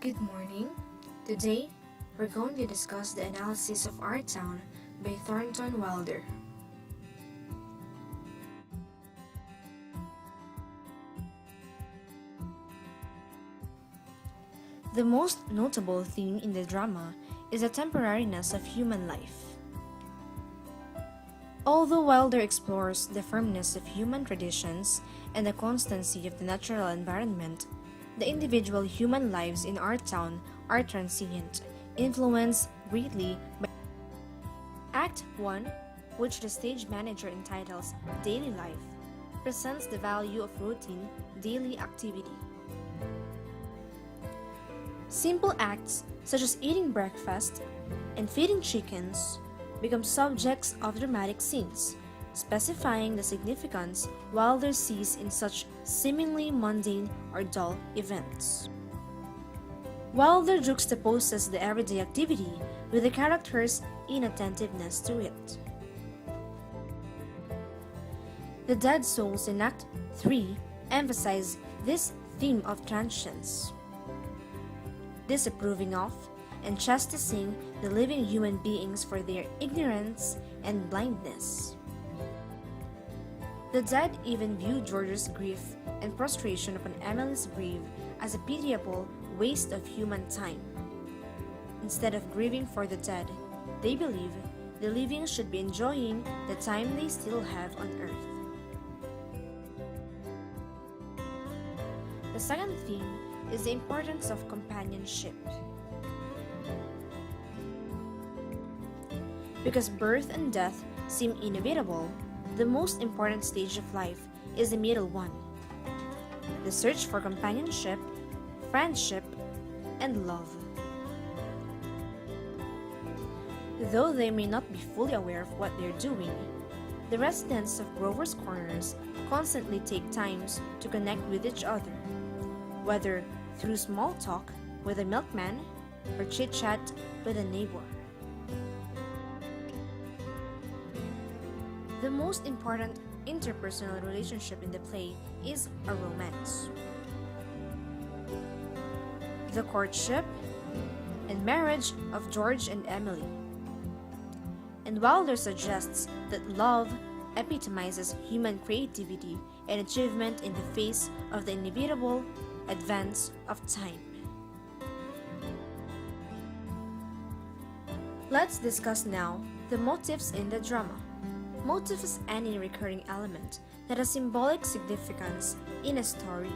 Good morning. Today, we're going to discuss the analysis of Our Town by Thornton Wilder. The most notable theme in the drama is the temporariness of human life. Although Wilder explores the firmness of human traditions and the constancy of the natural environment, the individual human lives in our town are transient, influenced greatly by Act 1, which the stage manager entitles Daily Life, presents the value of routine, daily activity. Simple acts such as eating breakfast and feeding chickens become subjects of dramatic scenes, specifying the significance Wilder sees in such seemingly mundane or dull events. Wilder juxtaposes the everyday activity with the character's inattentiveness to it. The Dead Souls in Act 3 emphasize this theme of transience, disapproving of and chastising the living human beings for their ignorance and blindness. The dead even view George's grief and prostration upon Emily's grave as a pitiable waste of human time. Instead of grieving for the dead, they believe the living should be enjoying the time they still have on earth. The second theme is the importance of companionship. Because birth and death seem inevitable, the most important stage of life is the middle one, the search for companionship, friendship, and love. Though they may not be fully aware of what they're doing, the residents of Grover's Corners constantly take times to connect with each other, whether through small talk with a milkman or chit-chat with a neighbor. The most important interpersonal relationship in the play is a romance. The courtship and marriage of George and Emily. And Wilder suggests that love epitomizes human creativity and achievement in the face of the inevitable advance of time. Let's discuss now the motifs in the drama. Motif is any recurring element that has symbolic significance in a story.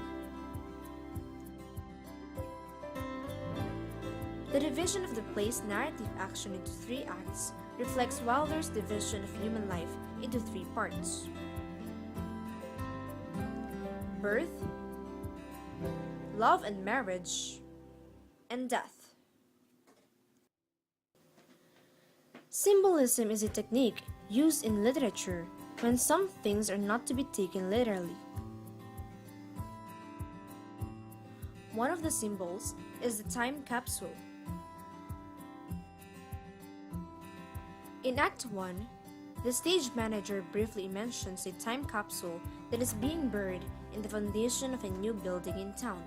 The division of the play's narrative action into 3 acts reflects Wilder's division of human life into 3 parts: birth, love and marriage, and death. Symbolism is a technique used in literature when some things are not to be taken literally. One of the symbols is the time capsule. In Act 1, the stage manager briefly mentions a time capsule that is being buried in the foundation of a new building in town.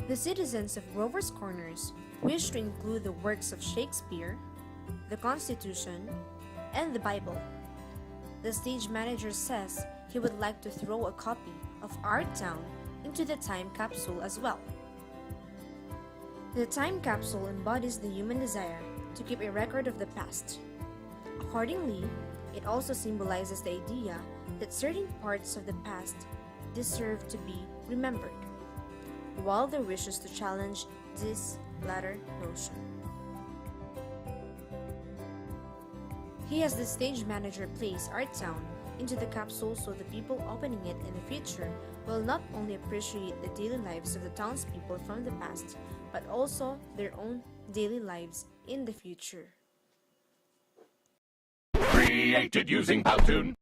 The citizens of Grover's Corners wish to include the works of Shakespeare, the Constitution, and the Bible. The stage manager says he would like to throw a copy of Our Town into the time capsule as well. The time capsule embodies the human desire to keep a record of the past. Accordingly, it also symbolizes the idea that certain parts of the past deserve to be remembered. Wilder wishes to challenge this latter notion. He has the stage manager place Our Town into the capsule so the people opening it in the future will not only appreciate the daily lives of the townspeople from the past, but also their own daily lives in the future. Created using Powtoon.